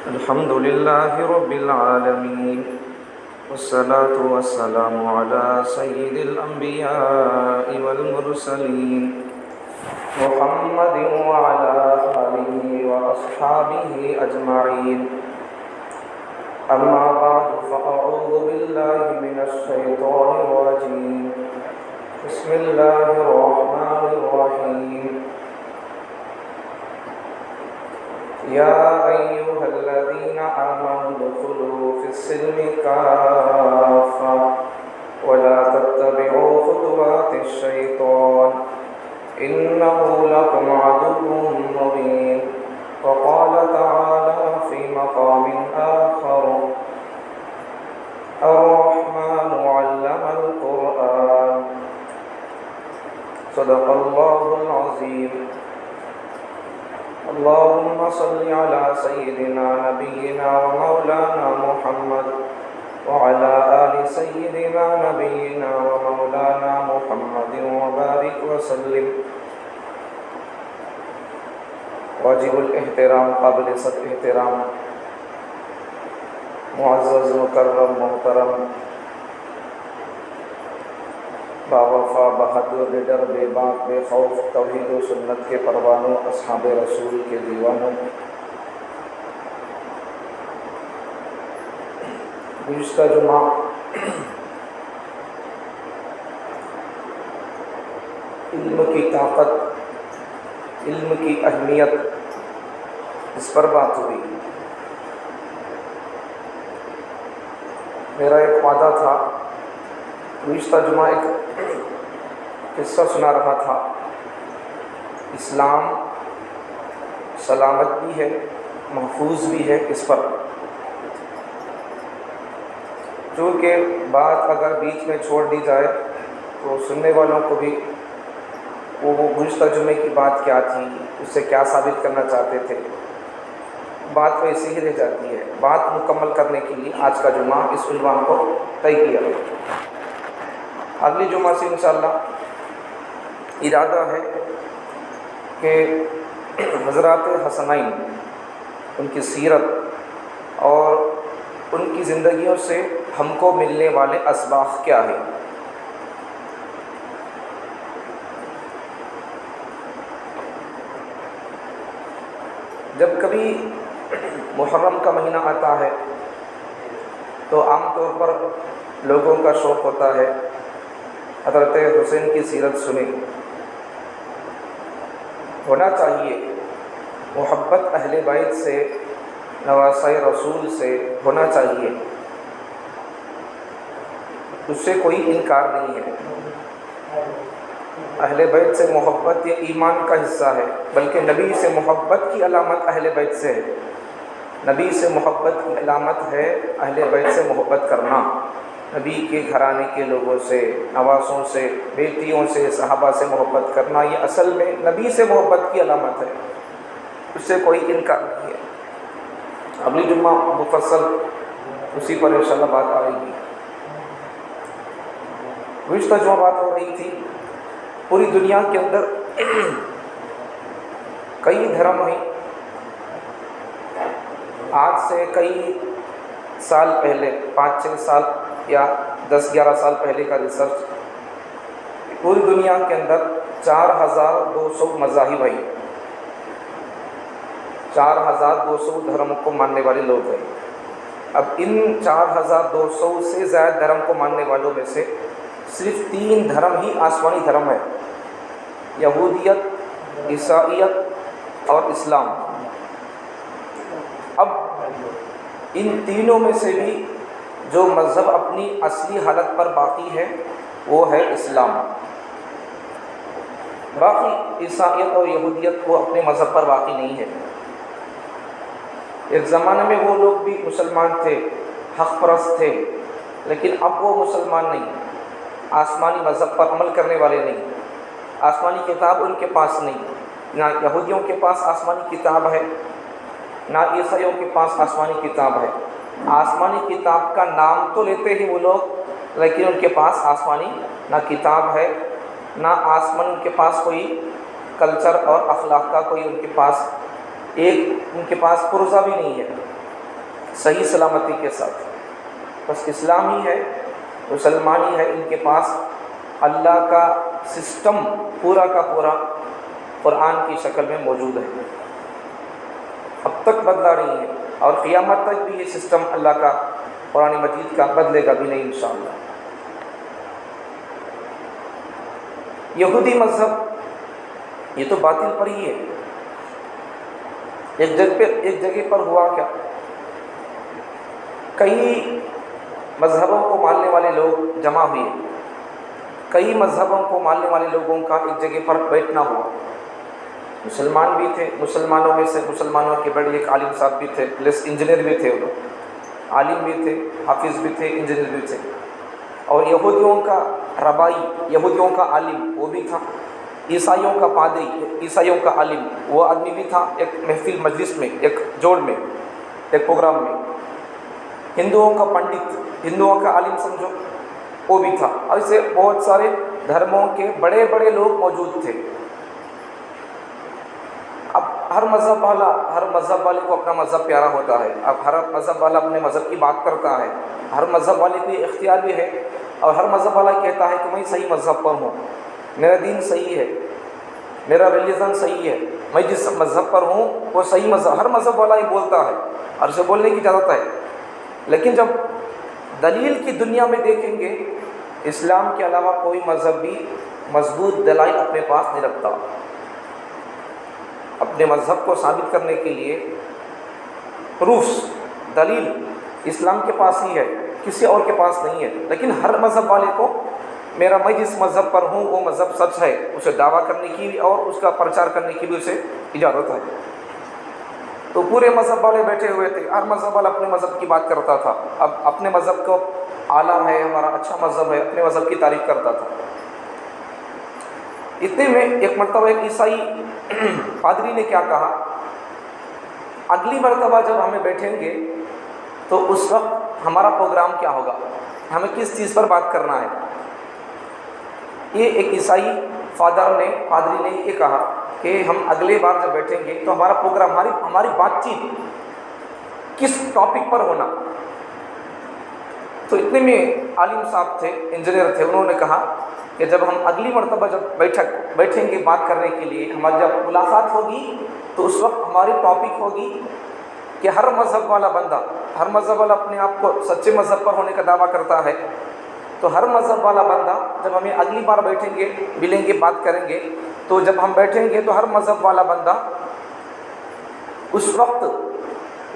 الحمد لله رب العالمين، والصلاة والسلام على سيد الأنبياء والمرسلين محمد وعلى آله وأصحابه أجمعين. أما بعد فأعوذ بالله من الشيطان الرجيم. بسم الله الرحمن الرحيم. يا أيها الذين آمنوا ادخلوا في السلم كافة ولا تتبعوا خطوات الشيطان إنه لكم عدو مبين. وقال تعالى في مقام آخر: الرحمن علم القرآن. صدق الله العظيم. اللهم صل على سيدنا نبينا ومولانا محمد وعلى آل سيدنا نبينا ومولانا محمد وبارك وسلم. واجب الاحترام، قابل صد احترام، معزز مکرم محترم، باوفا بہادر لیڈر، بے باک بے خوف، توحید و سنت کے پروانوں، اصحاب رسول کے دیوانوں، گزشتہ جمعہ علم کی طاقت، علم کی اہمیت، اس پر بات ہوئی. میرا ایک وعدہ تھا، گزشتہ جمعہ ایک قصہ سنا رہا تھا. اسلام سلامت بھی ہے، محفوظ بھی ہے اس پر. چونکہ بات اگر بیچ میں چھوڑ دی جائے تو سننے والوں کو بھی وہ گزشتہ جمعے کی بات کیا تھی، اس سے کیا ثابت کرنا چاہتے تھے، بات ویسے ہی رہ جاتی ہے. بات مکمل کرنے کے لیے آج کا جمعہ اس عنوان کو طے کیا. اگلی جمعہ سے انشاءاللہ ارادہ ہے کہ حضرات حسنین، ان کی سیرت اور ان کی زندگیوں سے ہم کو ملنے والے اسباق کیا ہیں. جب کبھی محرم کا مہینہ آتا ہے تو عام طور پر لوگوں کا شوق ہوتا ہے حضرت حسین کی سیرت سنیں. ہونا چاہیے، محبت اہل بیت سے، نواسۂ رسول سے ہونا چاہیے، اس سے کوئی انکار نہیں ہے. اہل بیت سے محبت یہ ایمان کا حصہ ہے، بلکہ نبی سے محبت کی علامت اہل بیت سے ہے. نبی سے محبت کی علامت ہے اہل بیت سے محبت کرنا. نبی کے گھرانے کے لوگوں سے، نواسوں سے، بیٹیوں سے، صحابہ سے محبت کرنا، یہ اصل میں نبی سے محبت کی علامت ہے، اس سے کوئی انکار نہیں ہے. اگلی جمعہ مفصل اسی پر انشاءاللہ بات آئے گی. گزشتہ جمعہ بات ہو رہی تھی پوری دنیا کے اندر کئی دھرم ہیں. آج سے کئی سال پہلے، 5-6 سال یا 10-11 سال پہلے کا ریسرچ، پوری دنیا کے اندر 4200 مذاہب ہیں، 4200 دھرم کو ماننے والے لوگ ہیں. اب ان 4200 سے زائد دھرم کو ماننے والوں میں سے صرف 3 دھرم ہی آسمانی دھرم ہے: یہودیت، عیسائیت اور اسلام. اب ان تینوں میں سے بھی جو مذہب اپنی اصلی حالت پر باقی ہے وہ ہے اسلام. باقی عیسائیت اور یہودیت وہ اپنے مذہب پر باقی نہیں ہے. ایک زمانے میں وہ لوگ بھی مسلمان تھے، حق پرست تھے، لیکن اب وہ مسلمان نہیں، آسمانی مذہب پر عمل کرنے والے نہیں. آسمانی کتاب ان کے پاس نہیں. نہ یہودیوں کے پاس آسمانی کتاب ہے، نہ عیسائیوں کے پاس آسمانی کتاب ہے. آسمانی کتاب کا نام تو لیتے ہی وہ لوگ، لیکن ان کے پاس آسمانی نہ کتاب ہے، نہ آسمان ان کے پاس کوئی کلچر اور اخلاق کا کوئی ان کے پاس پرزہ بھی نہیں ہے. صحیح سلامتی کے ساتھ. بس اسلام ہی ہے، مسلمان ہی ہے، ان کے پاس اللہ کا سسٹم پورا کا پورا قرآن کی شکل میں موجود ہے، اب تک بدلا نہیں ہے، اور قیامت تک بھی یہ سسٹم اللہ کا قرآن مجید کا بدلے گا بھی نہیں انشاءاللہ. یہودی مذہب یہ تو باطل پر ہی ہے. ایک جگہ پر ہوا کیا، کئی مذہبوں کو ماننے والے لوگ جمع ہوئے، کئی مذہبوں کو ماننے والے لوگوں کا ایک جگہ پر بیٹھنا ہوا. مسلمان بھی تھے، مسلمانوں میں سے مسلمانوں کے بڑے ایک عالم صاحب بھی تھے، پلس انجینئر بھی تھے، وہ لوگ عالم بھی تھے، حافظ بھی تھے، انجینئر بھی تھے. اور یہودیوں کا ربائی، یہودیوں کا عالم وہ بھی تھا، عیسائیوں کا پادری، عیسائیوں کا عالم وہ آدمی بھی تھا، ایک محفل مجلس میں، ایک جوڑ میں، ایک پروگرام میں. ہندوؤں کا پنڈت، ہندوؤں کا عالم سمجھو وہ بھی تھا. اور اسے بہت سارے دھرموں کے بڑے بڑے لوگ موجود تھے. اب ہر مذہب والے کو اپنا مذہب پیارا ہوتا ہے. اب ہر مذہب والا اپنے مذہب کی بات کرتا ہے، ہر مذہب والے کو یہ اختیار بھی ہے، اور ہر مذہب والا کہتا ہے کہ میں صحیح مذہب پر ہوں، میرا دین صحیح ہے، میرا ریلیجن صحیح ہے، میں جس مذہب پر ہوں وہ صحیح مذہب. ہر مذہب والا یہ بولتا ہے اور اسے بولنے کی اجازت ہے. لیکن جب دلیل کی دنیا میں دیکھیں گے، اسلام کے علاوہ کوئی مذہب بھی مضبوط دلائل اپنے پاس نہیں رکھتا. اپنے مذہب کو ثابت کرنے کے لیے پروفس، دلیل اسلام کے پاس ہی ہے، کسی اور کے پاس نہیں ہے. لیکن ہر مذہب والے کو میں جس مذہب پر ہوں وہ مذہب سچ ہے، اسے دعویٰ کرنے کی اور اس کا پرچار کرنے کی بھی اسے اجازت ہے. تو پورے مذہب والے بیٹھے ہوئے تھے، ہر مذہب والا اپنے مذہب کی بات کرتا تھا. اب اپنے مذہب کو اعلیٰ ہے، ہمارا اچھا مذہب ہے، اپنے مذہب کی تعریف کرتا تھا. اتنے میں ایک مرتبہ ایک عیسائی پادری نے کیا کہا، اگلی مرتبہ جب ہمیں بیٹھیں گے تو اس وقت ہمارا پروگرام کیا ہوگا، ہمیں کس چیز پر بات کرنا ہے. یہ ایک عیسائی پادری نے یہ کہا کہ ہم اگلے بار جب بیٹھیں گے تو ہمارا پروگرام، ہماری بات چیت کس ٹاپک پر ہونا. تو اتنے میں عالم صاحب تھے، انجینئر تھے، انہوں نے کہا کہ جب ہم اگلی مرتبہ جب بیٹھیں گے بات کرنے کے لیے، ہماری جب ملاقات ہوگی تو اس وقت ہماری ٹاپک ہوگی کہ ہر مذہب والا بندہ، ہر مذہب والا اپنے آپ کو سچے مذہب پر ہونے کا دعویٰ کرتا ہے. تو ہر مذہب والا بندہ جب ہمیں اگلی بار بیٹھیں گے، ملیں گے، بات کریں گے، تو جب ہم بیٹھیں گے تو ہر مذہب والا بندہ اس وقت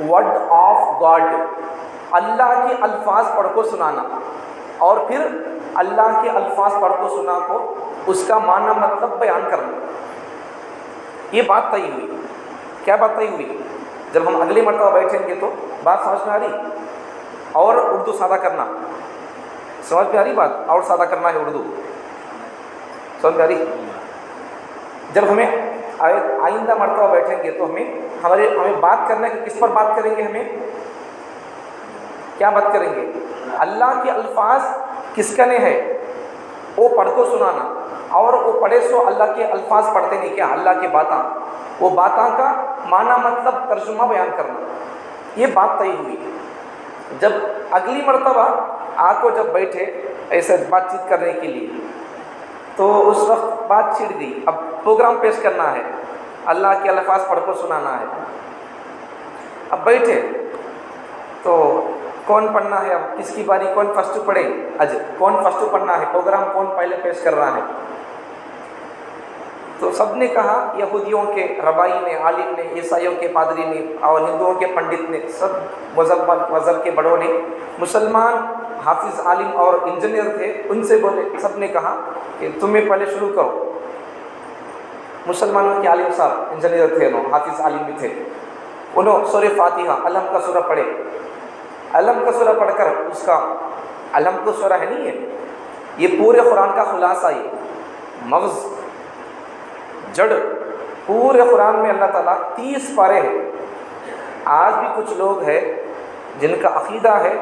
ورڈ آف گاڈ، اللہ کے الفاظ پڑھ کو سنانا، اور پھر اللہ کے الفاظ پڑھ کو سنا کو اس کا معنی مطلب بیان کرنا. یہ بات طے ہوئی. کیا بات طے ہوئی؟ جب ہم اگلی مرتبہ بیٹھیں گے تو بات سمجھ میں آ رہی، اور اردو سادہ کرنا، سمجھ میں آ رہی بات، اور سادہ کرنا ہے اردو، سمجھ میں آ رہی. جب ہمیں آئندہ مرتبہ بیٹھیں گے تو ہمیں بات کرنا ہے کہ کس پر بات کریں گے، ہمیں کیا بات کریں گے، اللہ کے الفاظ کس کنے ہے وہ پڑھ کو سنانا، اور وہ پڑھے سو اللہ کے الفاظ پڑھتے نہیں کیا، اللہ کے باتاں، وہ باتاں کا معنی مطلب ترجمہ بیان کرنا. یہ بات طے ہوئی. جب اگلی مرتبہ آپ کو جب بیٹھے ایسے بات چیت کرنے کے لیے تو اس وقت بات چھڑ گئی. اب پروگرام پیش کرنا ہے، اللہ کے الفاظ پڑھ کو سنانا ہے. اب بیٹھے تو کون پڑھنا ہے، اب کس کی باری، کون فرسٹ پڑھے، کون فرسٹ پڑھنا ہے، پروگرام کون پہلے پیش کر رہا ہے. تو سب نے کہا، یہودیوں کے ربائی نے، عالم نے، عیسائیوں کے پادری نے، اور ہندوؤں کے پنڈت نے، سب مذہب کے بڑوں نے، مسلمان حافظ، عالم اور انجینئر تھے، ان سے بولے، سب نے کہا کہ تمہیں پہلے شروع کرو. مسلمانوں کے عالم صاحب انجینئر تھے، انہوں حافظ عالم بھی تھے، انہوں سورہ فاتحہ علم کا سورہ پڑھے. علم کا سورہ پڑھ کر اس کا، علم کو سورہ ہے نہیں ہے، یہ پورے قرآن کا خلاصہ، یہ مغز، جڑ، پورے قرآن میں اللہ تعالیٰ 30 پارے ہیں. آج بھی کچھ لوگ ہیں جن کا عقیدہ ہے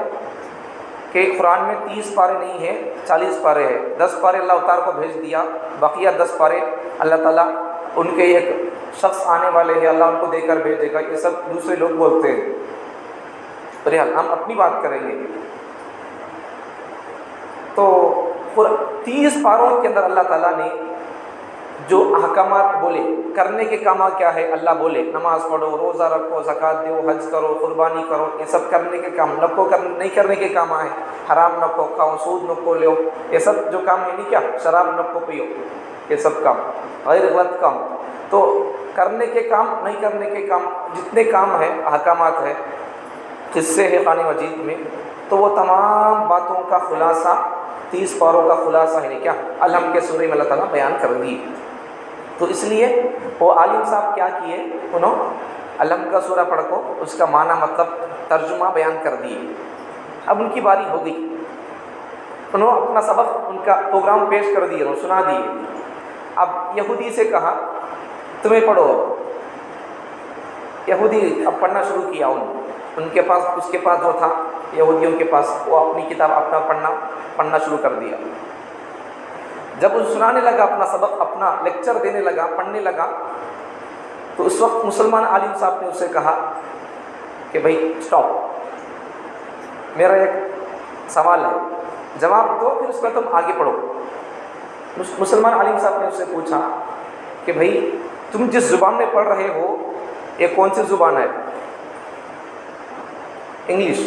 کہ قرآن میں 30 پارے نہیں ہیں، 40 پارے ہیں. 10 پارے اللہ تعالیٰ کو بھیج دیا، بقیہ 10 پارے اللہ تعالیٰ ان کے ایک شخص آنے والے ہیں، اللہ ان کو دے کر بھیجے گا. یہ سب دوسرے لوگ بولتے ہیں. بہرحال ہم اپنی بات کریں گے تو 30 پاروں کے اندر اللہ تعالیٰ نے جو احکامات بولے، کرنے کے کام کیا ہے اللہ بولے، نماز پڑھو، روزہ رکھو، زکوٰۃ دو، حج کرو، قربانی کرو، یہ سب کرنے کے کام، نہیں کرنے کے کام ہے، حرام نہ کو کھاؤ، سود نہ کو لو، یہ سب جو کام ہے نہیں کیا، شراب نہ کو پیو، یہ سب کام غیر غلط کام. تو کرنے کے کام، نہیں کرنے کے کام، جتنے کام ہیں، احکامات ہیں، قصے ہیں قرآن مجید میں، تو وہ تمام باتوں کا خلاصہ 30 پاروں کا خلاصہ ہے کیا الحم کے سورہ میں اللہ تعالیٰ بیان کر دی. تو اس لیے وہ عالم صاحب کیا کیے، انہوں الحم کا سورہ پڑھ کو اس کا معنی مطلب ترجمہ بیان کر دیے. اب ان کی باری ہو گئی، انہوں اپنا سبق، ان کا پروگرام پیش کر دیے، انہوں سنا دیے. اب یہودی سے کہا تمہیں پڑھو. یہودی اب پڑھنا شروع کیا، ان کے پاس، اس کے پاس جو تھا یہودیوں کے پاس، وہ اپنی کتاب اپنا پڑھنا شروع کر دیا. جب وہ سنانے لگا اپنا سبق، اپنا لیکچر دینے لگا، پڑھنے لگا، تو اس وقت مسلمان عالم صاحب نے اسے کہا کہ بھائی سٹاپ، میرا ایک سوال ہے، جواب دو، پھر اس پر تم آگے پڑھو. مسلمان عالم صاحب نے اس سے پوچھا کہ بھائی تم جس زبان میں پڑھ رہے ہو یہ کون سی زبان ہے؟ انگلش.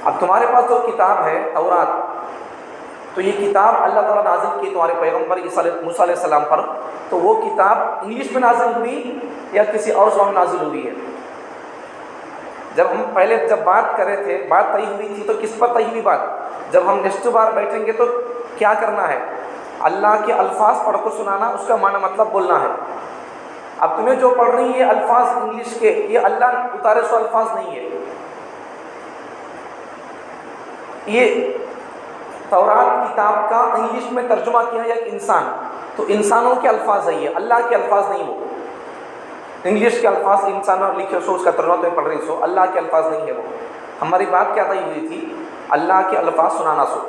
اب تمہارے پاس جو کتاب ہے تورات، تو یہ کتاب اللہ تعالیٰ نازل کی تمہارے پیغمبر موسیٰ علیہ السلام پر، تو وہ کتاب انگلش میں نازل ہوئی یا کسی اور زبان میں نازل ہوئی ہے؟ جب ہم پہلے بات کر رہے تھے، بات طے ہوئی تھی، تو کس پر طے ہوئی بات؟ جب ہم نیکسٹ بار بیٹھیں گے تو کیا کرنا ہے؟ اللہ کے الفاظ پڑھ کو سنانا، اس کا معنی مطلب بولنا ہے. اب تمہیں جو پڑھ رہی ہے الفاظ انگلش کے، یہ اللہ اتارے سو الفاظ نہیں ہے. یہ تورات کتاب کا انگلش میں ترجمہ کیا ہے ایک انسان، تو انسانوں کے الفاظ ہے، یہ اللہ کے الفاظ نہیں. وہ انگلش کے الفاظ انسانوں لکھے سو، اس کا ترجمہ تمہیں پڑھ رہی سو، اللہ کے الفاظ نہیں ہے وہ. ہماری بات کیا طے ہوئی تھی؟ اللہ کے الفاظ سنانا سو.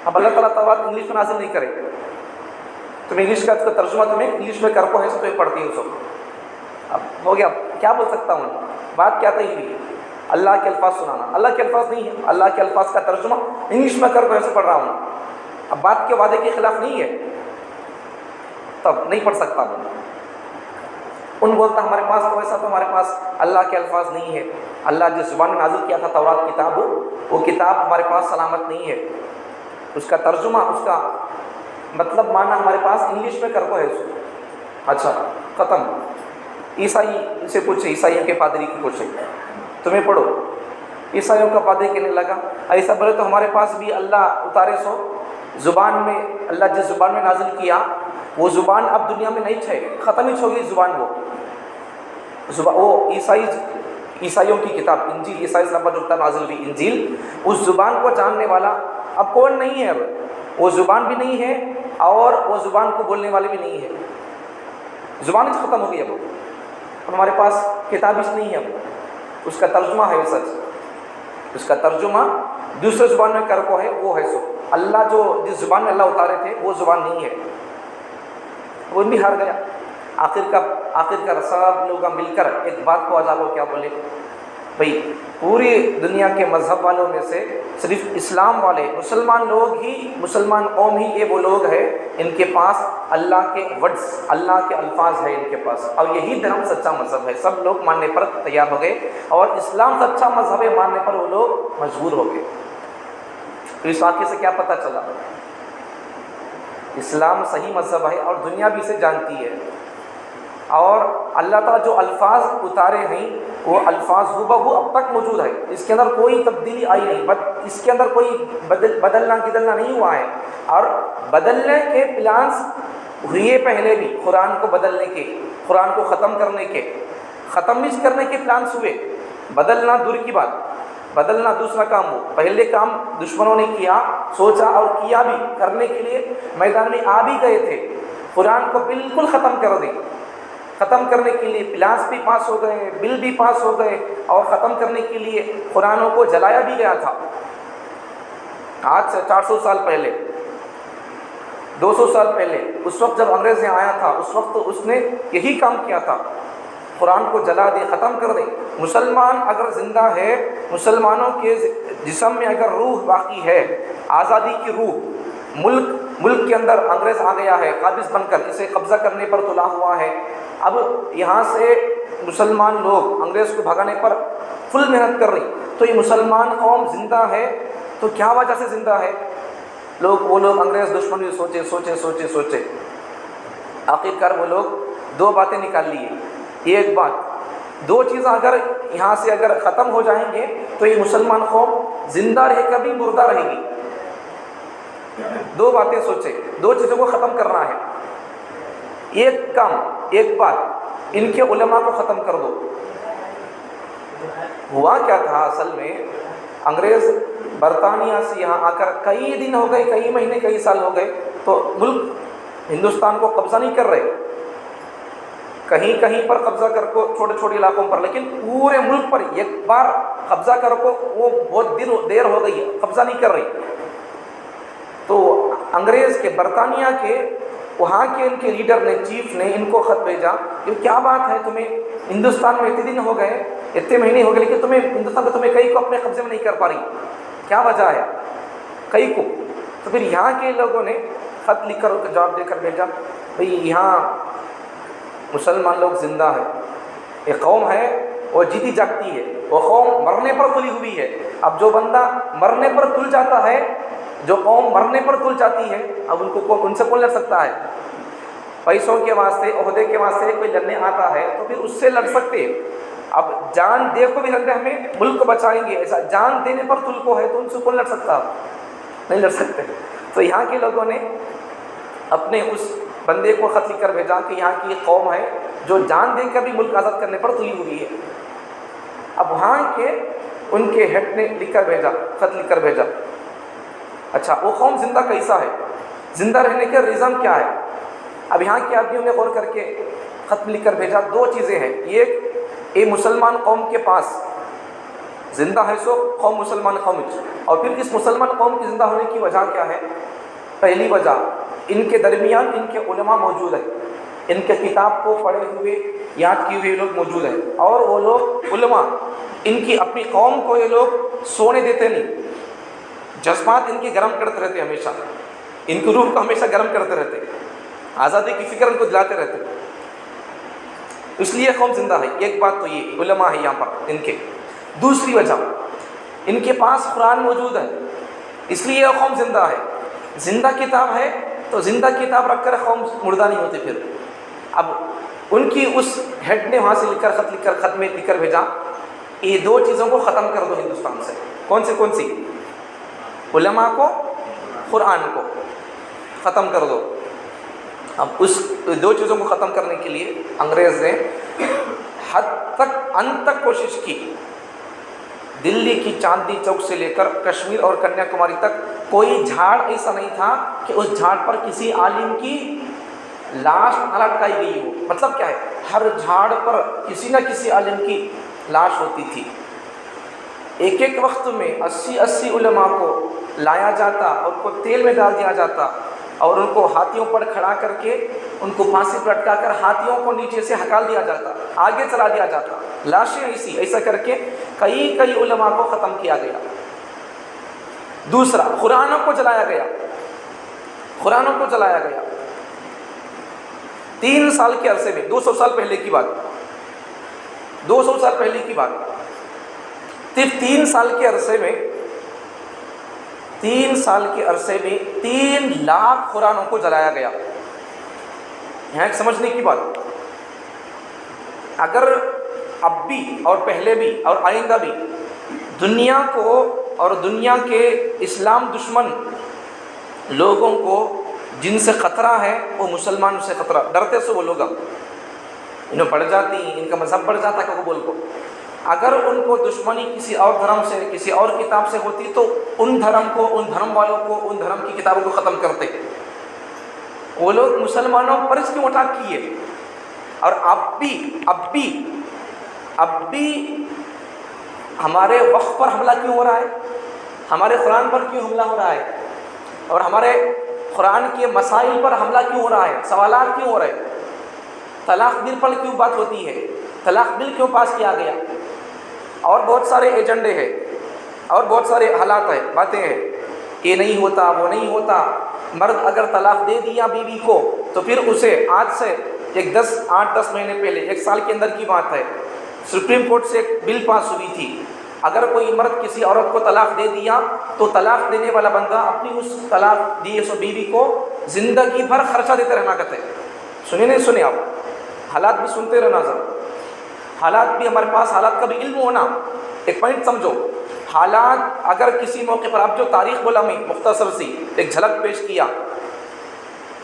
اب اللہ تعالیٰ تورات انگلش میں نازل نہیں کرے، تم انگلش کا ترجمہ تمہیں انگلش میں کر کو ہے، تو یہ پڑھتی ہو سو. اب ہو گیا، کیا بول سکتا ہوں؟ بات کیا طے ہوئی؟ اللہ کے الفاظ سنانا. اللہ کے الفاظ نہیں ہے، اللہ کے الفاظ کا ترجمہ انگلش میں کر کو ایسے پڑھ رہا ہوں. اب بات کے وعدے کے خلاف نہیں ہے، تب نہیں پڑھ سکتا ہوں. ان بولتا ہمارے پاس تو ایسا، تو ہمارے پاس اللہ کے الفاظ نہیں ہے. اللہ جس زبان میں نازل کیا تھا تورات کتاب، وہ کتاب ہمارے پاس سلامت نہیں ہے. اس کا ترجمہ، اس کا مطلب معنی ہمارے پاس انگلش میں کر کو ہے. اچھا ختم. عیسائی سے پوچھے، عیسائیوں کے پادری کی پوچھے، تمہیں پڑھو. عیسائیوں کا پادری کہنے لگا ایسا بولے تو ہمارے پاس بھی اللہ اتارے سو زبان میں، اللہ جس زبان میں نازل کیا وہ زبان اب دنیا میں نہیں ہے، ختم ہی ہو گئی زبان. وہ عیسائیوں کی کتاب انجیل، عیسائی اسلام پر جو کتاب نازل ہوئی انجیل، اس زبان کو جاننے والا اب کون نہیں ہے. اب وہ زبان بھی نہیں ہے اور وہ زبان کو بولنے والے بھی نہیں ہے. زبان ہی ختم ہو گئی. اب ہمارے پاس کتاب اس نہیں ہے. اب اس کا ترجمہ ہے سچ، اس کا ترجمہ دوسرے زبان میں کر کو ہے، وہ ہے سو. اللہ جو جس زبان میں اللہ اتارے تھے وہ زبان نہیں ہے. وہ بھی ہار گیا. آخر کا سب لوگ مل کر ایک بات کو عذاب ہو کیا بولے، بھئی پوری دنیا کے مذہب والوں میں سے صرف اسلام والے مسلمان لوگ ہی، مسلمان قوم ہی یہ وہ لوگ ہیں ان کے پاس اللہ کے ورڈز، اللہ کے الفاظ ہے ان کے پاس، اور یہی دھرم سچا مذہب ہے. سب لوگ ماننے پر تیار ہو گئے اور اسلام سچا مذہب ہے ماننے پر وہ لوگ مجبور ہو گئے. تو اس واقعے سے کیا پتہ چلا؟ اسلام صحیح مذہب ہے اور دنیا بھی اسے جانتی ہے، اور اللہ تعالیٰ جو الفاظ اتارے ہیں وہ الفاظ ہو اب تک موجود ہے. اس کے اندر کوئی تبدیلی آئی نہیں، اس کے اندر کوئی بدلنا نہیں ہوا ہے. اور بدلنے کے پلانس ہوئے پہلے بھی، قرآن کو بدلنے کے، قرآن کو ختم کرنے کے، ختم کرنے کے پلانس ہوئے. بدلنا دور کی بات، بدلنا دوسرا کام ہو. پہلے کام دشمنوں نے کیا، سوچا اور کیا بھی، کرنے کے لیے میدان میں آ بھی گئے تھے. قرآن کو بالکل ختم کر دیں. ختم کرنے کے لیے پلانس بھی پاس ہو گئے، بل بھی پاس ہو گئے، اور ختم کرنے کے لیے قرآنوں کو جلایا بھی گیا تھا. آج سے 400 سال پہلے، 200 سال پہلے، اس وقت جب انگریز نے آیا تھا، اس وقت اس نے یہی کام کیا تھا. قرآن کو جلا دے، ختم کر دے۔ مسلمان اگر زندہ ہے، مسلمانوں کے جسم میں اگر روح باقی ہے، آزادی کی روح، ملک کے اندر انگریز آ گیا ہے قابض بن کر، اسے قبضہ کرنے پر تلا ہوا ہے، اب یہاں سے مسلمان لوگ انگریز کو بھگانے پر فل محنت کر رہی، تو یہ مسلمان قوم زندہ ہے تو کیا وجہ سے زندہ ہے؟ وہ لوگ انگریز دشمن سوچے آخرکار وہ لوگ دو باتیں نکال لیے۔ ایک بات، دو چیزیں اگر یہاں سے اگر ختم ہو جائیں گے تو یہ مسلمان قوم زندہ رہے کبھی مردہ رہے گی۔ دو باتیں سوچے، دو چیزوں کو ختم کرنا ہے۔ ایک کام، ایک بات، ان کے علماء کو ختم کر دو۔ ہوا کیا تھا اصل میں، انگریز برطانیہ سے یہاں آ کر کئی دن ہو گئے، کئی مہینے، کئی سال ہو گئے، تو ملک ہندوستان کو قبضہ نہیں کر رہے، کہیں کہیں پر قبضہ کر کو چھوٹے چھوٹے علاقوں پر، لیکن پورے ملک پر ایک بار قبضہ کر کو وہ بہت دیر ہو گئی ہے، قبضہ نہیں کر رہی۔ تو انگریز کے، برطانیہ کے، وہاں کے ان کے لیڈر نے، چیف نے ان کو خط بھیجا کہ کیا بات ہے، تمہیں ہندوستان میں اتنے دن ہو گئے، اتنے مہینے ہو گئے، لیکن تمہیں ہندوستان کو، تمہیں کئی کو اپنے قبضے میں نہیں کر پا رہی، کیا وجہ ہے کئی کو؟ تو پھر یہاں کے لوگوں نے خط لکھ کر ان کو جواب دے کر بھیجا، بھئی یہاں مسلمان لوگ زندہ ہے، ایک قوم ہے وہ جیتی جاگتی ہے، وہ قوم مرنے پر تلی ہوئی ہے۔ اب جو بندہ مرنے پر تل جاتا ہے، جو قوم مرنے پر تل جاتی ہے، اب ان سے کون لڑ سکتا ہے؟ پیسوں کے واسطے، عہدے کے واسطے کوئی لڑنے آتا ہے تو پھر اس سے لڑ سکتے، اب جان دے کو بھی لڑتے ہمیں ملک کو بچائیں گے، ایسا جان دینے پر تل کو ہے تو ان سے کون لڑ سکتا؟ نہیں لڑ سکتے۔ تو یہاں کے لوگوں نے اپنے اس بندے کو خط لکھ کر بھیجا کہ یہاں کی ایک قوم ہے جو جان دے کر بھی ملک آزاد کرنے پر تلی ہوئی ہے۔ اب وہاں کے ان کے ہیڈ نے لکھ کر بھیجا، خط لکھ کر بھیجا، اچھا وہ قوم زندہ کیسا ہے، زندہ رہنے کا ریزن کیا ہے؟ اب یہاں کے آدمیوں نے غور کر کے خط لکھ کر بھیجا، دو چیزیں ہیں، ایک مسلمان قوم کے پاس زندہ ہے سو قوم مسلمان قوم، اور پھر اس مسلمان قوم کی زندہ ہونے کی وجہ کیا ہے؟ پہلی وجہ، ان کے درمیان ان کے علماء موجود ہیں، ان کے کتاب کو پڑھے ہوئے، یاد کیے ہوئے لوگ موجود ہیں، اور وہ لوگ علماء ان کی اپنی قوم کو یہ لوگ سونے دیتے نہیں، جذبات ان کی گرم کرتے رہتے، ہمیشہ ان کی روح کو ہمیشہ گرم کرتے رہتے، آزادی کی فکر ان کو دلاتے رہتے، اس لیے قوم زندہ ہے۔ ایک بات تو یہ علماء ہے یہاں پر ان کے۔ دوسری وجہ، ان کے پاس قرآن موجود ہے، اس لیے یہ قوم زندہ ہے۔ زندہ کتاب ہے تو زندہ کتاب رکھ کر قوم مردہ نہیں ہوتی۔ پھر اب ان کی اس ہیڈ نے وہاں سے خط میں لکھ کر بھیجا، یہ دو چیزوں کو ختم کر دو ہندوستان سے۔ کون سی؟ علماء کو، قرآن کو ختم کر دو۔ اب اس دو چیزوں کو ختم کرنے کے لیے انگریز نے حد تک، انت تک کوشش کی۔ دلی کی چاندنی چوک سے لے کر کشمیر اور کنیا کماری تک کوئی جھاڑ ایسا نہیں تھا کہ اس جھاڑ پر کسی عالم کی لاش نہ لٹکائی گئی ہو۔ مطلب کیا ہے؟ ہر جھاڑ پر کسی نہ کسی عالم کی لاش ہوتی تھی۔ ایک ایک وقت میں 80 علماء کو لایا جاتا، ان کو تیل میں ڈال دیا جاتا، اور ان کو ہاتھیوں پر کھڑا کر کے ان کو پھانسی پر لٹکا کر ہاتھیوں کو نیچے سے ہکال دیا جاتا، آگے چلا دیا جاتا، لاشیں ایسا کر کے کئی علماء کو ختم کیا گیا۔ دوسرا، قرآنوں کو جلایا گیا۔ 3 سال کے عرصے میں، 200 سال پہلے کی بات، 200 سال پہلے کی بات، 3 سال کے عرصے میں 3 لاکھ قرآنوں کو جلایا گیا۔ یہاں ایک سمجھنے کی بات، اگر اب بھی اور پہلے بھی اور آئندہ بھی دنیا کو اور دنیا کے اسلام دشمن لوگوں کو جن سے خطرہ ہے، وہ مسلمانوں سے خطرہ، ڈرتے سے وہ لوگ انہیں بڑھ جاتی، ان کا مذہب بڑھ جاتا قبول کو۔ اگر ان کو دشمنی کسی اور دھرم سے، کسی اور کتاب سے ہوتی تو ان دھرم کو، ان دھرم والوں کو، ان دھرم کی کتابوں کو ختم کرتے۔ وہ لوگ مسلمانوں پر اس کیوں اٹیک کیے؟ اور اب بھی ہمارے وقت پر حملہ کیوں ہو رہا ہے؟ ہمارے قرآن پر کیوں حملہ ہو رہا ہے؟ اور ہمارے قرآن کے مسائل پر حملہ کیوں ہو رہا ہے؟ سوالات کیوں ہو رہے ہیں؟ طلاق بل پر کیوں بات ہوتی ہے؟ طلاق بل کیوں پاس کیا گیا، اور بہت سارے ایجنڈے ہیں اور بہت سارے حالات ہیں، باتیں ہیں، یہ نہیں ہوتا وہ نہیں ہوتا۔ مرد اگر طلاق دے دیا بیوی کو تو پھر اسے آج سے 8-10 مہینے پہلے 1 سال کے اندر کی بات ہے، سپریم کورٹ سے ایک بل پاس ہوئی تھی، اگر کوئی مرد کسی عورت کو طلاق دے دیا تو طلاق دینے والا بندہ اپنی اس طلاق دیے سو بیوی کو زندگی بھر خرچہ دیتے رہنا کرتے۔ سنی نہیں سنے آپ، حالات بھی سنتے رہنا ضرور، حالات بھی ہمارے پاس، حالات کا بھی علم ہونا۔ ایک پوائنٹ سمجھو، حالات اگر کسی موقع پر، اب جو تاریخ بولا میں مختصر سی ایک جھلک پیش کیا،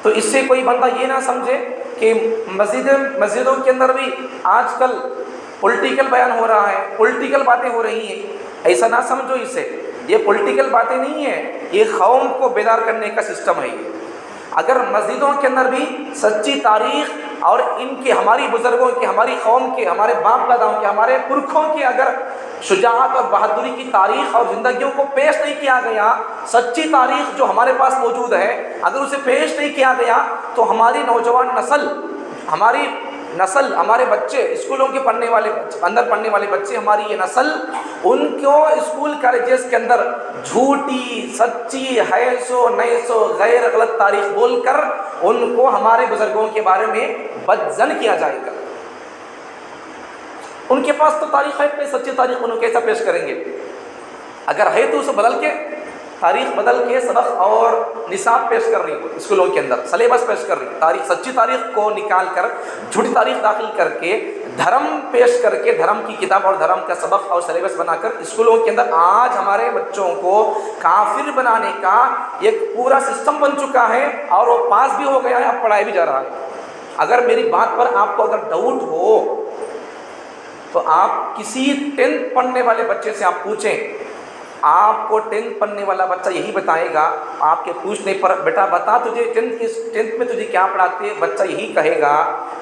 تو اس سے کوئی بندہ یہ نہ سمجھے کہ مسجدوں کے اندر بھی آج کل پولیٹیکل بیان ہو رہا ہے، پولیٹیکل باتیں ہو رہی ہیں، ایسا نہ سمجھو اسے، یہ پولیٹیکل باتیں نہیں ہیں، یہ قوم کو بیدار کرنے کا سسٹم ہے۔ اگر مسجدوں کے اندر بھی سچی تاریخ اور ان کے، ہماری بزرگوں کے، ہماری قوم کے، ہمارے باپ داداؤں کے، ہمارے پرکھوں کے اگر شجاعت اور بہادری کی تاریخ اور زندگیوں کو پیش نہیں کیا گیا، سچی تاریخ جو ہمارے پاس موجود ہے اگر اسے پیش نہیں کیا گیا، تو ہماری نوجوان نسل، ہمارے بچے، اسکولوں کے پڑھنے والے بچے، ہماری یہ نسل، ان کو اسکول کالجز کے اندر جھوٹی، سچی، ہے سو نہیں سو، غیر غلط تاریخ بول کر ان کو ہمارے بزرگوں کے بارے میں بدظن کیا جائے گا۔ ان کے پاس تو تاریخ ہے، اپنی سچی تاریخ انہوں کیسا پیش کریں گے؟ اگر ہے تو اسے بدل کے، تاریخ بدل کے سبق اور نصاب پیش کر رہی ہو اسکولوں کے اندر، سلیبس پیش کر رہی، تاریخ، سچی تاریخ کو نکال کر جھوٹی تاریخ داخل کر کے، دھرم پیش کر کے، دھرم کی کتاب اور دھرم کا سبق اور سلیبس بنا کر اسکولوں کے اندر آج ہمارے بچوں کو کافر بنانے کا ایک پورا سسٹم بن چکا ہے، اور وہ پاس بھی ہو گیا ہے، اب پڑھائی بھی جا رہا ہے۔ اگر میری بات پر آپ کو اگر ڈاؤٹ ہو تو آپ کسی 10th پڑھنے والے بچے سے آپ پوچھیں، آپ کو 10th پڑھنے والا بچہ یہی بتائے گا، آپ کے پوچھنے پر بیٹا بتا تجھے 10th میں تجھے کیا پڑھاتے ہیں، بچہ یہی کہے گا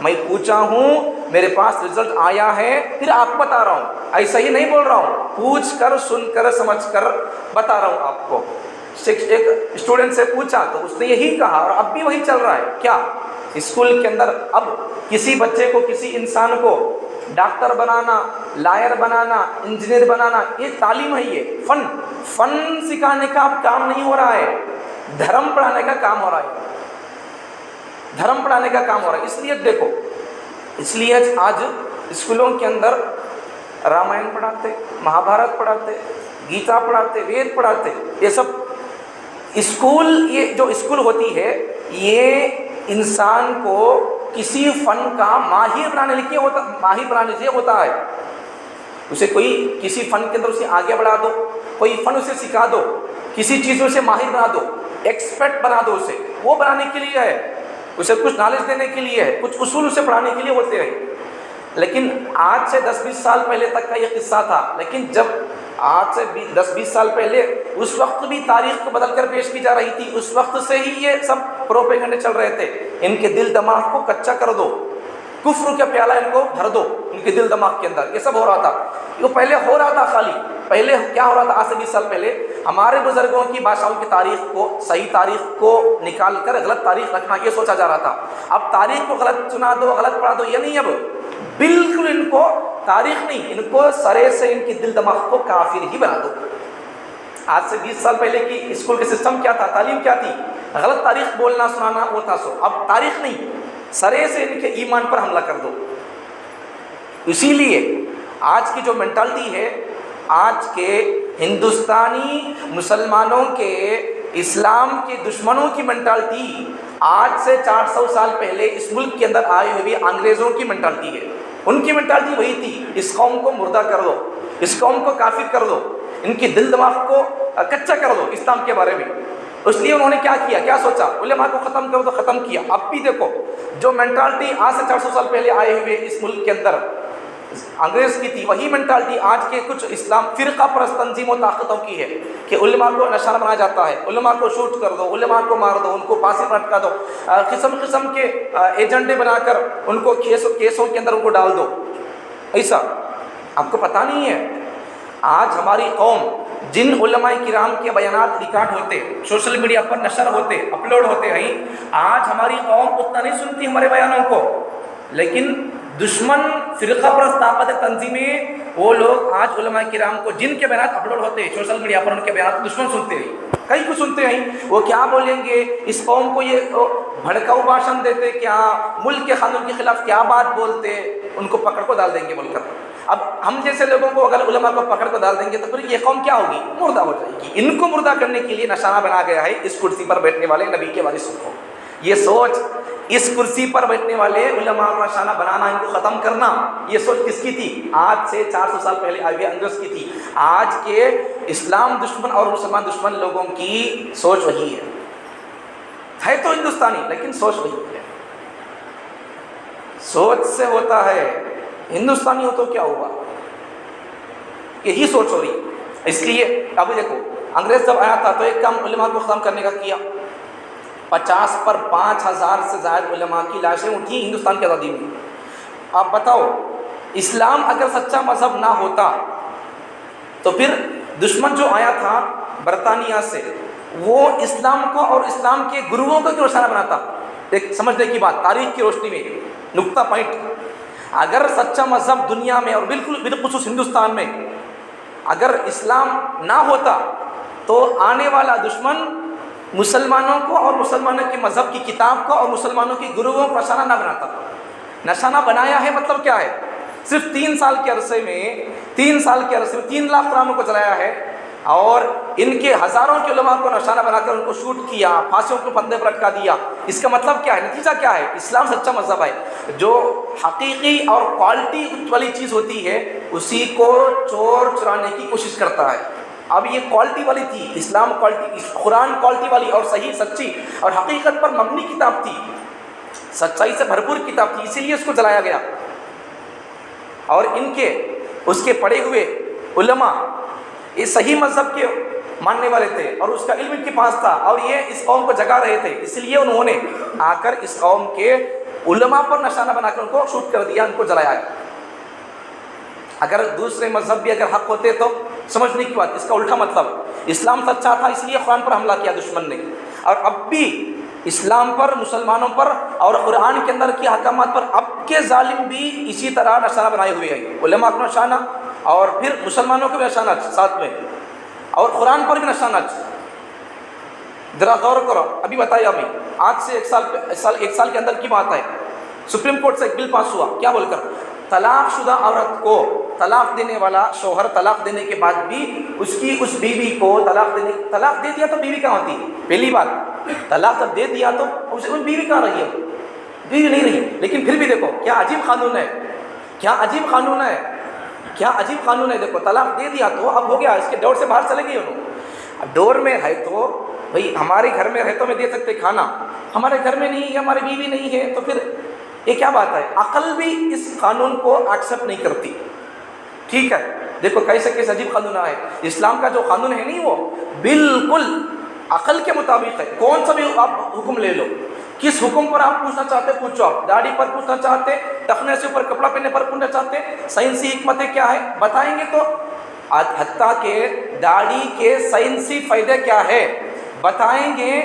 میں پوچھا ہوں، میرے پاس رزلٹ آیا ہے، پھر آپ کو بتا رہا ہوں، ایسا ہی نہیں بول رہا ہوں، پوچھ کر، سن کر، سمجھ کر بتا رہا ہوں آپ کو۔ ایک اسٹوڈنٹ سے پوچھا تو اس نے یہی کہا، اور اب بھی وہی چل رہا ہے۔ کیا اسکول کے اندر اب کسی بچے کو، کسی انسان کو ڈاکٹر بنانا، لائر بنانا، انجینئر بنانا، یہ تعلیم ہے، یہ فن سکھانے کا اب کام نہیں ہو رہا ہے، دھرم پڑھانے کا کام ہو رہا ہے، دھرم پڑھانے کا کام ہو رہا ہے۔ اس لیے دیکھو، اس لیے آج اسکولوں کے اندر رامائن پڑھاتے، مہابھارت پڑھاتے، گیتا پڑھاتے، وید پڑھاتے، یہ سب اسکول، یہ جو اسکول ہوتی ہے یہ انسان کو کسی فن کا ماہر بنانے کے لیے ہوتا ہے۔ اسے کوئی کسی فن کے اندر اسے آگے بڑھا دو، کوئی فن اسے سکھا دو، کسی چیز میں اسے ماہر بنا دو، ایکسپرٹ بنا دو، اسے وہ بنانے کے لیے ہے، اسے کچھ نالج دینے کے لیے ہے، کچھ اصول اسے پڑھانے کے لیے ہوتے ہیں۔ لیکن آج سے 10-20 سال پہلے تک کا یہ قصہ تھا، لیکن جب آج سے 10-20 سال پہلے، اس وقت بھی تاریخ کو بدل کر پیش کی جا رہی تھی، اس وقت سے ہی یہ سب پروپیگنڈے چل رہے تھے۔ ان کے دل دماغ کو کچا کر دو، کفر کا پیالہ ان کو بھر دو ان کے دل دماغ کے اندر، یہ سب ہو رہا تھا۔ یہ پہلے ہو رہا تھا، خالی پہلے کیا ہو رہا تھا؟ آج سے 20 سال پہلے ہمارے بزرگوں کی، بادشاہوں کی تاریخ کو، صحیح تاریخ کو نکال کر غلط تاریخ رکھنا، یہ سوچا جا رہا تھا۔ اب تاریخ کو غلط سنا دو، غلط پڑھا دو، یہ نہیں، اب بالکل ان کو تاریخ نہیں، ان کو سرے سے ان کی دل دماغ کو کافر ہی بنا دو۔ آج سے 20 سال پہلے کی اسکول کے سسٹم کیا تھا، تعلیم کیا تھی؟ غلط تاریخ بولنا سنانا وہ تھا سو، اب تاریخ نہیں، سرے سے ان کے ایمان پر حملہ کر دو۔ اسی لیے آج کی جو مینٹالٹی ہے، آج کے ہندوستانی مسلمانوں کے، اسلام کے دشمنوں کی مینٹالٹی آج سے 400 سال پہلے اس ملک کے اندر آئی ہوئی انگریزوں کی مینٹالٹی ہے۔ ان کی مینٹالٹی وہی تھی، اس قوم کو مردہ کر دو، اس قوم کو کافر کر دو، ان کی دل دماغ کو کچا کر دو اسلام کے بارے میں۔ اس لیے انہوں نے کیا کیا، کیا سوچا، علماء کو ختم کر دو، ختم کیا۔ اب بھی دیکھو جو مینٹالٹی آج سے 400 سال پہلے آئے ہوئے اس ملک کے اندر انگریز کی تھی، وہی مینٹالٹی آج کے کچھ اسلام فرقہ پرست تنظیموں طاقتوں کی ہے کہ علماء کو نشانہ بنایا جاتا ہے، علماء کو شوٹ کر دو، علماء کو مار دو، ان کو پھانسی پر لٹکا دو، قسم قسم کے ایجنڈے بنا کر ان کو کیسوں کے اندر ان کو ڈال دو۔ ایسا آپ کو پتہ نہیں ہے، آج ہماری قوم، جن علماء کرام کے بیانات ریکارڈ ہوتے، سوشل میڈیا پر نشر ہوتے، اپلوڈ ہوتے ہیں، آج ہماری قوم اتنا نہیں سنتی ہمارے بیانوں کو، لیکن دشمن فرقہ پرست طاقت تنظیمیں، وہ لوگ آج علماء کرام کو جن کے بیانات اپلوڈ ہوتے ہیں سوشل میڈیا پر، ان کے بیانات دشمن سنتے ہیں، کئی کچھ سنتے ہیں، وہ کیا بولیں گے، اس قوم کو یہ بھڑکاؤ بھاشن دیتے، کیا ملک کے قانون کے خلاف کیا بات بولتے، ان کو پکڑ کو ڈال دیں گے بول کر۔ اب ہم جیسے لوگوں کو اگر علماء کو پکڑ کو ڈال دیں گے تو پھر یہ قوم کیا ہوگی، مردہ ہو جائے گی۔ ان کو مردہ کرنے کے لیے نشانہ بنا گیا ہے اس کرسی پر بیٹھنے والے نبی کے وارثوں کو۔ یہ سوچ، اس کرسی پر بیٹھنے والے علماء کو نشانہ بنانا، ان کو ختم کرنا، یہ سوچ کس کی تھی؟ آج سے 400 سال پہلے آئے ہوئے انگریز کی تھی۔ آج کے اسلام دشمن اور مسلمان دشمن لوگوں کی سوچ وہی ہے تو ہندوستانی لیکن سوچ وہی ہے۔ سوچ سے ہوتا ہے، ہندوستانی ہو تو کیا ہوا، یہی سوچ ہو رہی۔ اس لیے ابھی دیکھو، انگریز جب آیا تھا تو ایک کام علماء کو ختم کرنے کا کیا، 50 پر 5000 سے زائد علماء کی لاشیں اٹھی ہندوستان کی آزادی میں۔ آپ بتاؤ، اسلام اگر سچا مذہب نہ ہوتا تو پھر دشمن جو آیا تھا برطانیہ سے، وہ اسلام کو اور اسلام کے گروؤں کو کیوں نشانہ بناتا؟ ایک سمجھنے کی بات، تاریخ کی روشنی میں نقطہ پوائنٹ، اگر سچا مذہب دنیا میں اور بالخصوص ہندوستان میں اگر اسلام نہ ہوتا تو آنے والا دشمن مسلمانوں کو اور مسلمانوں کے مذہب کی کتاب کو اور مسلمانوں کے گروؤں کو نشانہ نہ بناتا۔ نشانہ بنایا ہے مطلب کیا ہے؟ صرف 3 سال کے عرصے میں 3 لاکھ قرآنوں کو جلایا ہے، اور ان کے ہزاروں کے علماء کو نشانہ بنا کر ان کو شوٹ کیا، پھانسیوں کو پھندے پر لٹکا دیا۔ اس کا مطلب کیا ہے؟ نتیجہ کیا ہے؟ اسلام سچا مذہب ہے۔ جو حقیقی اور کوالٹی والی چیز ہوتی ہے اسی کو چور چرانے کی کوشش کرتا ہے۔ اب یہ کوالٹی والی تھی، اسلام کوالٹی، قرآن کوالٹی والی اور صحیح سچی اور حقیقت پر مبنی کتاب تھی، سچائی سے بھرپور کتاب تھی، اسی لیے اس کو جلایا گیا۔ اور اس کے پڑھے ہوئے علماء یہ صحیح مذہب کے ماننے والے تھے اور اس کا علم ان کے پاس تھا، اور یہ اس قوم کو جگا رہے تھے، اس لیے انہوں نے آ کر اس قوم کے علماء پر نشانہ بنا کر ان کو شوٹ کر دیا، ان کو جلایا۔ اگر دوسرے مذہب بھی اگر حق ہوتے تو سمجھنے کی بات، اس کا الٹا مطلب اسلام سچا تھا اس لیے قرآن پر حملہ کیا دشمن نے، اور اب بھی اسلام پر، مسلمانوں پر اور قرآن کے اندر کے احکامات پر اب کے ظالم بھی اسی طرح نشانہ بنائے ہوئے ہیں، علماء کو نشانہ اور پھر مسلمانوں کو بھی نشانہ ساتھ میں، اور قرآن پر بھی نشانہ۔ ذرا غور کرو، ابھی بتایا ہمیں، آج سے ایک سال کے اندر کی بات ہے، سپریم کورٹ سے ایک بل پاس ہوا، کیا بول کر؟ طلاق شدہ عورت کو، طلاق دینے والا شوہر طلاق دینے کے بعد بھی اس بیوی کو طلاق دے دیا تو بیوی کہاں ہوتی؟ پہلی بات، طلاق جب دے دیا تو ان بیوی کہاں رہی ہے؟ بیوی نہیں رہی۔ لیکن پھر بھی دیکھو کیا عجیب قانون ہے، کیا عجیب قانون ہے، کیا عجیب قانون ہے۔ دیکھو طلاق دے دیا تو اب ہو گیا، اس کے ڈور سے باہر چلے گئے انہوں۔ اب ڈور میں ہے تو بھائی ہمارے گھر میں رہے تو میں دے سکتے کھانا، ہمارے گھر میں نہیں ہے، ہماری بیوی نہیں ہے، تو پھر یہ کیا بات ہے؟ عقل بھی اس قانون کو ایکسیپٹ نہیں کرتی۔ ٹھیک ہے، دیکھو کیسے عجیب قانون ہے۔ اسلام کا جو قانون ہے نہیں، وہ بالکل عقل کے مطابق ہے۔ کون سا بھی آپ حکم لے لو، کس حکم پر آپ پوچھنا چاہتے پوچھو، آپ داڑھی پر پوچھنا چاہتے، ٹخنے سے اوپر کپڑا پہننے پر پوچھنا چاہتے، سائنسی حکمتیں کیا ہے بتائیں گے، تو حتیٰ کہ داڑھی کے سائنسی فائدے کیا ہے بتائیں گے۔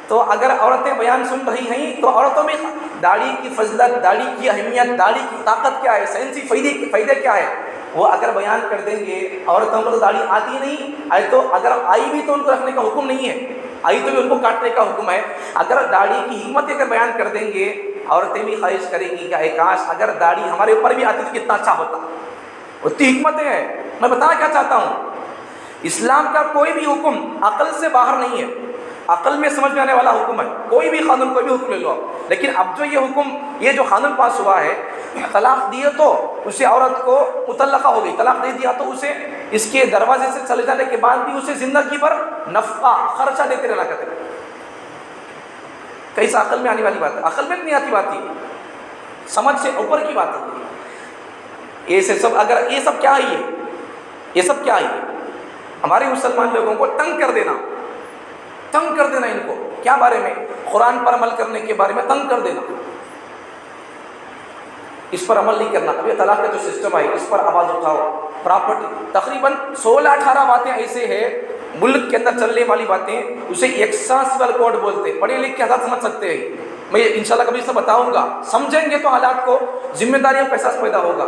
تو اگر عورتیں بیان سن رہی ہیں تو عورتوں میں داڑھی کی فضلت، داڑھی کی اہمیت، داڑھی کی طاقت کیا ہے، سائنسی فائدے کیا ہے، وہ اگر بیان کر دیں گے۔ عورتوں کو تو داڑھی آتی نہیں، آئی تو اگر آئی بھی تو ان کو رکھنے کا حکم نہیں ہے، آئی تو بھی ان کو کاٹنے کا حکم ہے۔ اگر داڑھی کی حکمت اگر بیان کر دیں گے، عورتیں بھی خواہش کریں گی کہ اے کاش اگر داڑھی ہمارے اوپر بھی آتی تو کتنا اچھا ہوتا۔ اتنی حکمتیں ہیں۔ میں بتانا کیا چاہتا ہوں، اسلام کا کوئی بھی حکم عقل سے باہر نہیں ہے، عقل میں سمجھ میں آنے والا حکم ہے۔ کوئی بھی قانون، کوئی بھی حکم لے لو آپ، لیکن اب جو یہ حکم، یہ جو قانون پاس ہوا ہے، طلاق دیے تو اسے عورت کو مطلقہ ہو گئی، طلاق دے دیا تو اسے اس کے دروازے سے چلے جانے کے بعد بھی اسے زندگی پر نفقہ، خرچہ دیتے رہنا کرتے۔ کیسا عقل میں آنے والی بات ہے؟ عقل میں نہیں آتی بات، سمجھ سے اوپر کی بات ہے۔ یہ سب اگر یہ سب کیا ہے، یہ سب کیا ہے؟ ہمارے مسلمان لوگوں کو تنگ کر دینا ان کو کیا بارے میں؟ قرآن پر عمل کرنے کے بارے میں تنگ کر دینا، اس پر عمل نہیں کرنا۔ ابھی طلاق کا جو سسٹم ہے اس پر آواز اٹھاؤ، پراپرٹی، تقریباً 16-18 باتیں ایسے ہیں ملک کے اندر چلنے والی باتیں، اسے ایکساسول کوڈ بولتے ہیں، پڑھے لکھ کے حضرات سمجھ سکتے ہیں۔ میں انشاءاللہ کبھی سے بتاؤں گا. سمجھیں گے تو حالات کو ذمہ داریوں کا احساس پیدا ہوگا.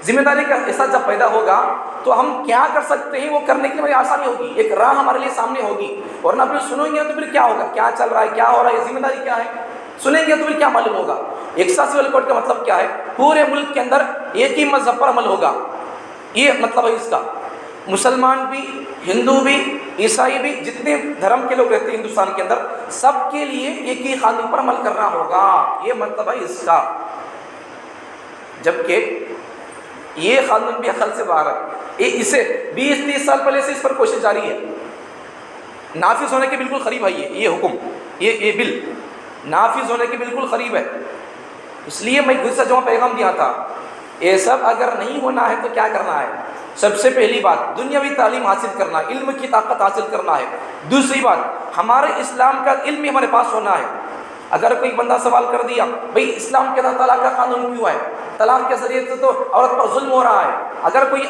ذمہ داری کا احساس جب پیدا ہوگا تو ہم کیا کر سکتے ہیں وہ کرنے کے لیے بڑی آسانی ہوگی, ایک راہ ہمارے لیے سامنے ہوگی. ورنہ پھر سنیں گے تو پھر کیا ہوگا, کیا چل رہا ہے, کیا ہو رہا ہے, یہ ذمہ داری کیا ہے, سنیں گے تو پھر کیا معلوم ہوگا. ایکسا سول کوڈ کا مطلب کیا ہے, پورے ملک کے اندر ایک ہی مذہب پر عمل ہوگا, یہ مطلب ہے اس کا. مسلمان بھی, ہندو بھی, عیسائی بھی, جتنے دھرم کے لوگ رہتے ہیں ہندوستان کے اندر, سب کے لیے ایک ہی قانون پر عمل کرنا ہوگا, یہ مطلب ہے اس کا. جبکہ یہ قانون بھی عقل سے باہر ہے. اسے 20-30 سال پہلے سے اس پر کوشش جاری ہے, نافذ ہونے کے بالکل قریب ہے. یہ حکم, یہ بل نافذ ہونے کے بالکل قریب ہے. اس لیے میں خود سے جو پیغام دیا تھا, یہ سب اگر نہیں ہونا ہے تو کیا کرنا ہے. سب سے پہلی بات دنیاوی تعلیم حاصل کرنا ہے, علم کی طاقت حاصل کرنا ہے. دوسری بات ہمارے اسلام کا علم ہمارے پاس ہونا ہے. اگر کوئی بندہ سوال کر دیا بھئی اسلام کے اندر طلاق کا قانون کیوں ہے, طلاق کے ذریعے سے تو عورت پر ظلم ہو رہا ہے. اگر کوئی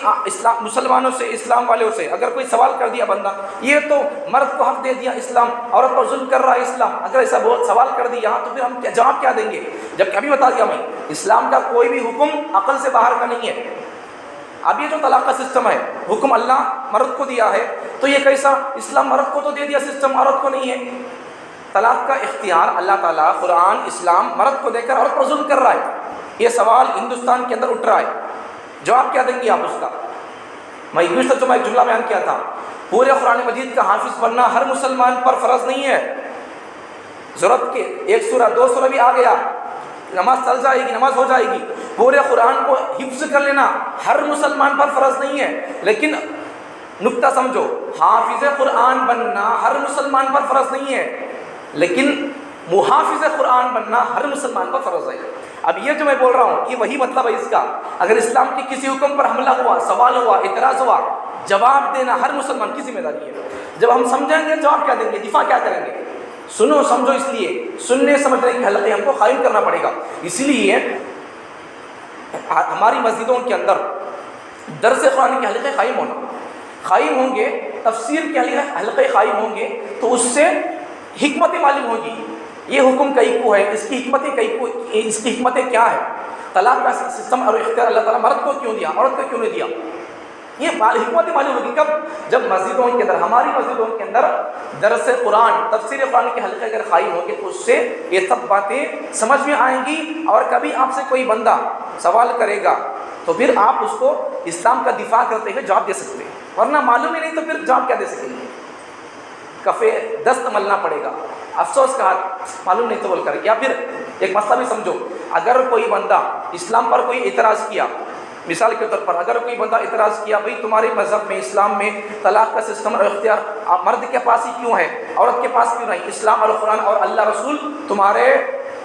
مسلمانوں سے, اسلام والوں سے اگر کوئی سوال کر دیا بندہ, یہ تو مرد کو حق دے دیا اسلام, عورت پر ظلم کر رہا ہے اسلام, اگر ایسا سوال کر دیا تو پھر ہم جواب کیا دیں گے. جب کبھی بتا دیا میں اسلام کا کوئی بھی حکم عقل سے باہر کا نہیں ہے. اب یہ جو طلاق کا سسٹم ہے, حکم اللہ مرد کو دیا ہے, تو یہ کیسا, اسلام مرد کو تو دے دیا سسٹم, عورت کو نہیں ہے. طلاق کا اختیار اللہ تعالیٰ, قرآن, اسلام مرد کو دے کر عورت پر ظلم کر رہا ہے. یہ سوال ہندوستان کے اندر اٹھ رہا ہے, جواب کیا دیں گے آپ اس کا. میں ایک جملہ بیان کیا تھا, پورے قرآن مجید کا حافظ بننا ہر مسلمان پر فرض نہیں ہے. ضرورت کے 1 سورہ 2 سورہ بھی آ گیا, نماز چل جائے گی, نماز ہو جائے گی. پورے قرآن کو حفظ کر لینا ہر مسلمان پر فرض نہیں ہے. لیکن نکتہ سمجھو, حافظ قرآن بننا ہر مسلمان پر فرض نہیں ہے, لیکن محافظ قرآن بننا ہر مسلمان پر فرض ہے. اب یہ جو میں بول رہا ہوں یہ وہی مطلب ہے اس کا. اگر اسلام کے کسی حکم پر حملہ ہوا, سوال ہوا, اعتراض ہوا, جواب دینا ہر مسلمان کی ذمہ داری ہے. جب ہم سمجھیں گے جواب کیا دیں گے, دفاع کیا کریں گے. سنو سمجھو, اس لیے سننے سمجھنے کے حلقے ہم کو قائم کرنا پڑے گا. اسی لیے ہماری مسجدوں کے اندر درس قرآن کے حلقے قائم ہوں گے, تفسیر کے حلقے قائم ہوں گے, تو اس سے حکمت معلوم ہوگی. یہ حکم کئی کو ہے, اس کی حکمتیں کیا ہے, طلاق کا سسٹم اور اختیار اللہ تعالیٰ مرد کو کیوں دیا, عورت کو کیوں نہیں دیا. یہ حکمتیں معلوم ہوگی کب, جب مسجدوں کے اندر, ہماری مسجدوں کے اندر درس قرآن, تفسیر قرآن کے حلقے اگر قائم ہوں گے تو اس سے یہ سب باتیں سمجھ میں آئیں گی. اور کبھی آپ سے کوئی بندہ سوال کرے گا تو پھر آپ اس کو اسلام کا دفاع کرتے ہوئے جواب دے سکتے ہیں. ورنہ معلوم ہی نہیں تو پھر جواب کیا دے سکیں گے, کفے دست ملنا پڑے گا, افسوس کا ہاتھ معلوم نہیں تو بول کر. یا پھر ایک مسئلہ بھی سمجھو, اگر کوئی بندہ اسلام پر کوئی اعتراض کیا, مثال کے طور پر اگر کوئی بندہ اعتراض کیا بھئی تمہارے مذہب میں, اسلام میں طلاق کا سسٹم اور اختیار مرد کے پاس ہی کیوں ہے, عورت کے پاس کیوں نہیں, اسلام اور قرآن اور اللہ رسول تمہارے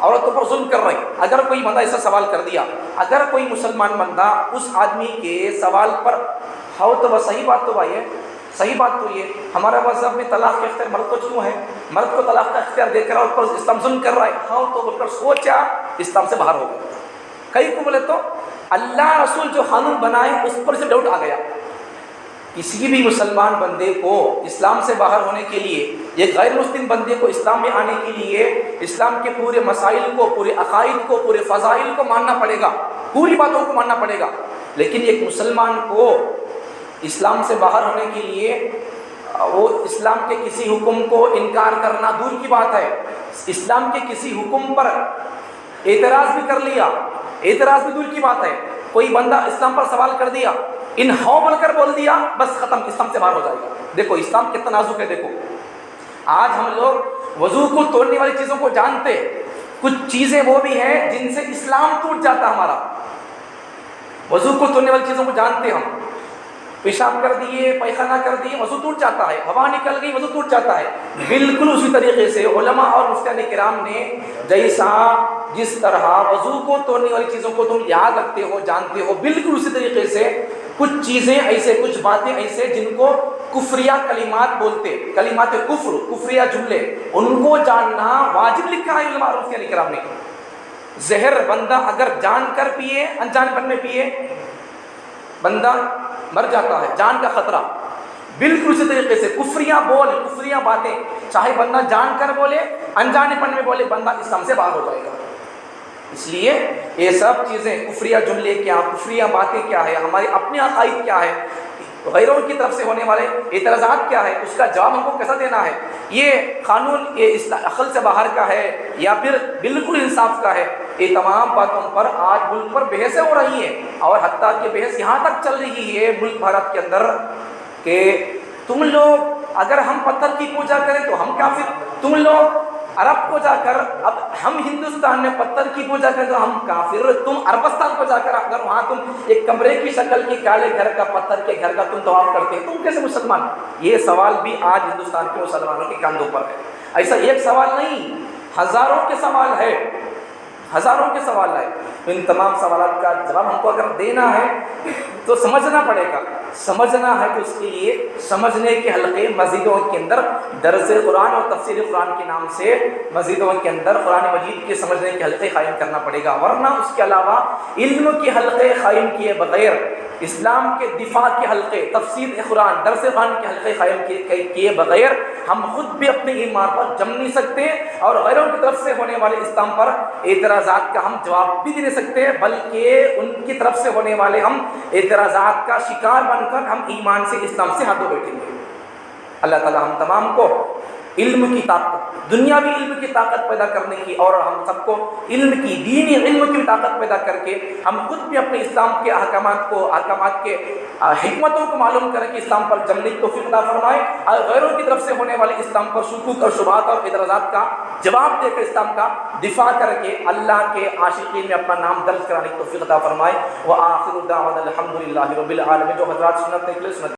عورتوں پر ظلم کر رہے ہیں. اگر کوئی بندہ ایسا سوال کر دیا, اگر کوئی مسلمان بندہ اس آدمی کے سوال پر ہو تو بس صحیح بات تو بھائی ہے, صحیح بات تو یہ ہمارا مذہب میں طلاق کا اختیار مرد کو کیوں ہے, مرد کو طلاق کا اختیار دے کر اور پر اسلام ظلم کر رہا ہے, ہاں تو بول کر سوچا اسلام سے باہر ہو گیا. کئی کو بولے تو اللہ رسول جو قانون بنائے اس پر سے ڈاؤٹ آ گیا. کسی بھی مسلمان بندے کو اسلام سے باہر ہونے کے لیے, ایک غیر مسلم بندے کو اسلام میں آنے کے لیے اسلام کے پورے مسائل کو, پورے عقائد کو, پورے فضائل کو ماننا پڑے گا, پوری باتوں کو ماننا پڑے گا. لیکن ایک مسلمان کو اسلام سے باہر ہونے کے لیے وہ اسلام کے کسی حکم کو انکار کرنا دور کی بات ہے, اسلام کے کسی حکم پر اعتراض بھی کر لیا, اعتراض بھی دور کی بات ہے. کوئی بندہ اسلام پر سوال کر دیا, ان ہاؤ بول کر بول دیا, بس ختم, اسلام سے باہر ہو جائے گا. دیکھو اسلام کتنا نازک ہے. دیکھو آج ہم لوگ وضو کو توڑنے والی چیزوں کو جانتے, کچھ چیزیں وہ بھی ہیں جن سے اسلام ٹوٹ جاتا. ہمارا وضو کو توڑنے والی چیزوں کو جانتے ہم, پیشاب کر دیے, پیخانہ کر دیے, وضو ٹوٹ جاتا ہے, ہوا نکل گئی, وضو ٹوٹ جاتا ہے. بالکل اسی طریقے سے علماء اور مفتیان کرام نے جس طرح وضو کو توڑنے والی چیزوں کو تم یاد رکھتے ہو, جانتے ہو, بالکل اسی طریقے سے کچھ چیزیں ایسے, کچھ باتیں ایسے جن کو کفریہ کلمات بولتے, کلمات کفر, کفریہ جملے, ان کو جاننا واجب لکھا ہے علماء اور مفتیان کرام نے. زہر بندہ اگر جان کر پیے, انجان پن میں پیے, بندہ مر جاتا ہے, جان کا خطرہ. بالکل اسی طریقے سے کفریاں باتیں چاہے بندہ جان کر بولے انجانے پن میں بولے، بندہ اسلام سے باہر ہو جائے گا۔ اس لیے یہ سب چیزیں کفریہ جملے کیا، کفریہ باتیں کیا ہے، ہمارے اپنے عقائد کیا ہے، غیروں کی طرف سے ہونے والے اعتراضات کیا ہے، اس کا جواب ہم کو کیسا دینا ہے، یہ قانون یہ عقل سے باہر کا ہے یا پھر بالکل انصاف کا ہے، یہ تمام باتوں پر آج ملک پر بحثیں ہو رہی ہیں، اور حتیٰ کہ بحث یہاں تک چل رہی ہے ملک بھارت کے اندر کہ تم لوگ اگر ہم پتھر کی پوجا کریں تو ہم کافر، تم لوگ عرب کو جا کر، اب ہم ہندوستان میں پتھر کی پوجا کریں تو ہم کافر، تم عربستان کو جا کر اگر وہاں تم ایک کمرے کی شکل کی کالے گھر کا پتھر کے گھر کا تم طواف کرتے تم کیسے مسلمان؟ یہ سوال بھی آج ہندوستان کے مسلمانوں کے کاندھوں پر ہے۔ ایسا ایک سوال نہیں، ہزاروں کے سوال ہے، ہزاروں کے سوال ہے۔ تو ان تمام سوالات کا جواب ہم کو اگر دینا ہے تو سمجھنا پڑے گا، سمجھنا ہے تو اس کے لیے سمجھنے کے حلقے مسجدوں کے اندر درس قرآن اور تفسیر قرآن کے نام سے مسجدوں کے اندر قرآن مجید کے سمجھنے کے حلقے قائم کرنا پڑے گا، ورنہ اس کے علاوہ علم کے حلقے قائم کیے بغیر، اسلام کے دفاع کے حلقے، تفسیر قرآن، درس قرآن کے حلقے قائم کیے بغیر ہم خود بھی اپنے ایمان پر جم نہیں سکتے، اور غیروں کی طرف سے ہونے والے اسلام پر اعتراضات کا ہم جواب بھی نہیں سکتے، بلکہ ان کی طرف سے ہونے والے ہم اعتراضات کا شکار بن کر ہم ایمان سے اسلام سے ہاتھوں بیٹھیں گے۔ اللہ تعالی ہم تمام کو علم کی طاقت، دنیاوی علم کی طاقت پیدا کرنے کی، اور ہم سب کو علم کی، دینی علم کی طاقت پیدا کر کے ہم خود بھی اپنے اسلام کے احکامات کے حکمتوں کو معلوم کریں کہ اسلام پر جمنے کی توفیق عطا فرمائے، اور غیروں کی طرف سے ہونے والے اسلام پر شکوک اور شبہات اور اعتراضات کا جواب دے کر اسلام کا دفاع کر کے اللہ کے عاشقین میں اپنا نام درج کرانے کی توفیق عطا فرمائے۔ وآخر دعوانا الحمدللہ رب العالمین۔ جو حضرات سنت نکلے سنت